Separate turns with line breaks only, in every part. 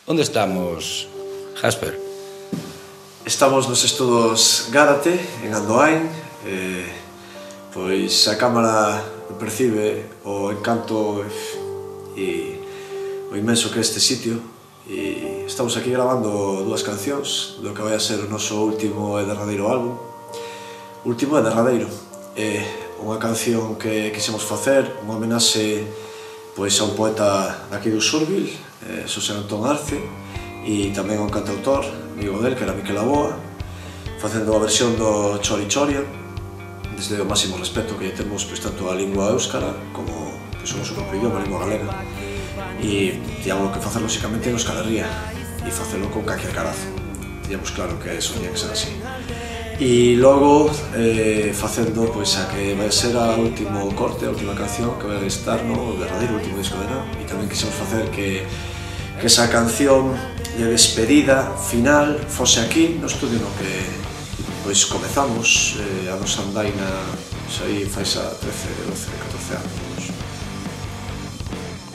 Onde estamos, Jasper?
Estamos nos estudos Gárate, en Andoain. Pois a cámara percibe o encanto e o inmenso que é este sitio, e estamos aquí grabando dúas cancións do que vai a ser o noso último e derradeiro álbum. Último e derradeiro. É unha canción que quixemos facer, unha homenaxe pois a un poeta daqui do Urbil, Xosé Antón Arce, e tamén a un cantautor, amigo del, que era Miquel Aboa, facendo a versión do Chori Choria, desde o máximo respeto que temos pois tanto a lingua éuskara como pois, o noso propio idioma, a lingua galega, e tiamos que facer lóxicamente en Euskal Herria e facelo con calquer carazo. Tiamos claro que eso tiña que ser así. E logo facendo pois a que vai ser a último corte, a última canción que vai estar no derradeiro último disco de Nao, e tamén quixemos facer que esa canción de despedida final fose aquí no estudio no que pois comezamos a nosa andaina aí fais a 13, 12, 14 anos.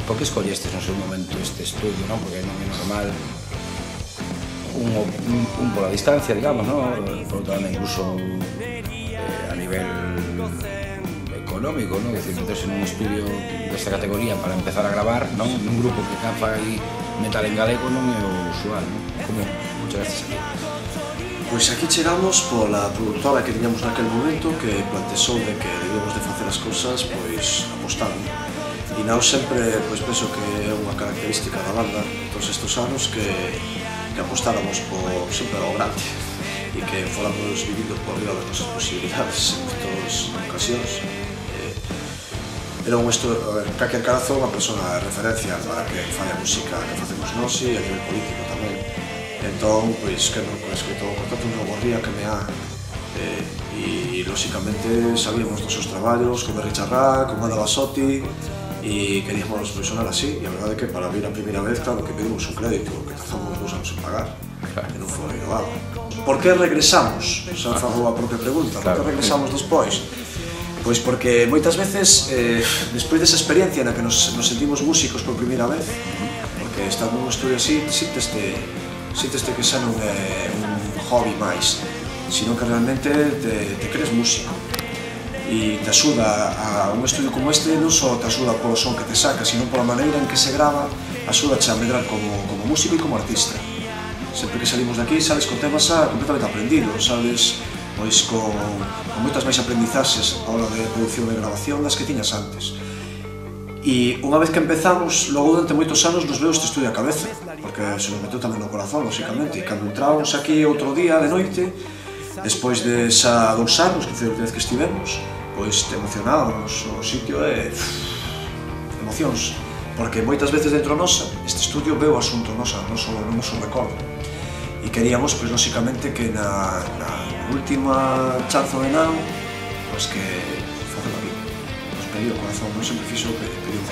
Por que escollestes no seu momento este estudio, non? Porque non é normal un pola distancia, digamos, non? Por outro lado, incluso a nivel económico, non? É dicir, meterse nun estudio desta categoría para empezar a gravar, non? Nun grupo que fai metal en galego non é o usual, non? Como chegastes aquí?
Pois aquí chegamos pola produtora que tiñamos naquel momento, que plantexou de que debíamos de facer as cousas pois apostando. E Nao sempre pois penso que é unha característica da banda todos estes anos que apostáramos sempre ao grande e que fóramos vivindo por riba das nosas posibilidades en moitas ocasións. Era un calquer carazo unha persona de referencia para que fai a música que facemos nós e a nivel político tamén. Entón, pois, que non escrito o contrato non borría que me ha e lóxicamente sabíamos dos seus traballos con Richard Ra, con Ada Basotti, e queríamos sonar así, e a verdade é que para vir a primeira vez, claro, que pedimos un crédito que tardamos 2 anos en pagar, que non foi doado. Por que regresamos? Xa fago a propia pregunta, por que regresamos despois? Pois porque moitas veces, despois desa experiencia na que nos sentimos músicos por primeira vez, porque estando nun estudio así, síteste que xa non é un hobby máis, sino que realmente te crees músico. E te axuda a un estudio como este, non só te axuda polo son que te saca, sino pola maneira en que se grava, axúdache a medrar como músico e como artista. Sempre que salimos de aquí, sales con temas completamente aprendidos, sales pois con moitas máis aprendizaxes a hora de produción e grabación das que tiñas antes. E unha vez que empezamos, logo durante moitos anos nos veo este estudio a cabeza, porque se nos meteu tamén no corazón, lóxicamente, e cando entramos aquí outro día de noite, despois de xa 2 anos, que foi a última vez que estivemos, pois te emocionábamos, o sitio é emocións, porque moitas veces dentro nosa este estudio veo o asunto no noso recordo, e queríamos, pois, lóxicamente, que na última chanzo de Nao, pois que facelo aquí, nos pediu o corazón, non sempre fixo o que pediu.